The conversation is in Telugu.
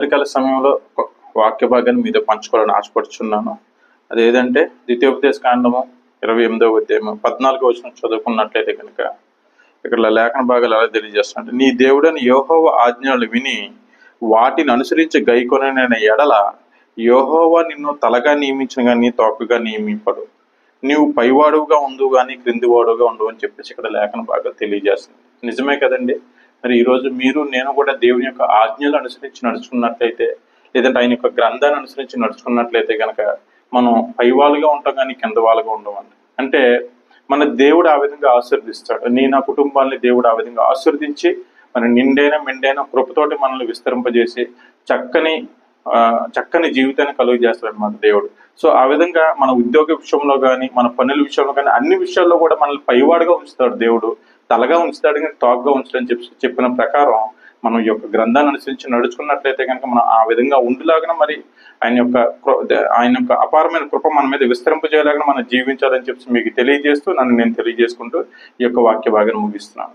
ఉదయకాల సమయంలో ఒక వాక్య భాగాన్ని మీతో పంచుకోవాలని ఆశపడుచున్నాను. అదేంటంటే ద్వితీయోపదేశ కాండము 28వ అధ్యాయము 14వ వచనం చదువుకున్నట్లయితే కనుక ఇక్కడ లేఖన భాగాలు ఎలా తెలియజేస్తారంటే, నీ దేవుడని యెహోవా ఆజ్ఞలు విని వాటిని అనుసరించి గైకొనని ఎడల యెహోవా నిన్ను తలగా నియమించిన కానీ తోకగా నియమింపడు, నీవు పైవాడుగా ఉండు కానీ క్రిందివాడుగా ఉండవు అని చెప్పేసి ఇక్కడ లేఖన భాగాలు తెలియజేస్తుంది. నిజమే కదండి. మరి ఈరోజు మీరు నేను కూడా దేవుని యొక్క ఆజ్ఞలు అనుసరించి నడుచుకున్నట్లయితే, లేదంటే ఆయన యొక్క గ్రంథాన్ని అనుసరించి నడుచుకున్నట్లయితే కనుక మనం పైవాళ్ళుగా ఉంటాం కానీ కింద వాళ్ళుగా ఉండమండి. అంటే మన దేవుడు ఆ విధంగా ఆశీర్దిస్తాడు. నా కుటుంబాన్ని దేవుడు ఆ విధంగా ఆశీర్దించి మన నిండైన మెండైన కృపతోటి మనల్ని విస్తరింపజేసి చక్కని జీవితాన్ని కలుగు చేస్తాడు అన్నమాట దేవుడు. సో ఆ విధంగా మన ఉద్యోగ విషయంలో కానీ, మన పనుల విషయంలో కానీ, అన్ని విషయాల్లో కూడా మనల్ని పైవాడుగా ఉంచుతాడు దేవుడు. తలగా ఉంచుతాడు కానీ తోకగా ఉంచుతాడని చెప్పిన ప్రకారం మనం ఈ యొక్క గ్రంథాన్ని అనుసరించి నడుచుకున్నట్లయితే కనుక మనం ఆ విధంగా ఉండిలాగా మరి ఆయన యొక్క అపారమైన కృప మన మీద విస్తరింపజేయలాగా మనం జీవించాలని చెప్పి మీకు తెలియజేస్తూ నేను తెలియజేసుకుంటూ ఈ యొక్క వాక్య భాగాన్ని ముగిస్తున్నాను.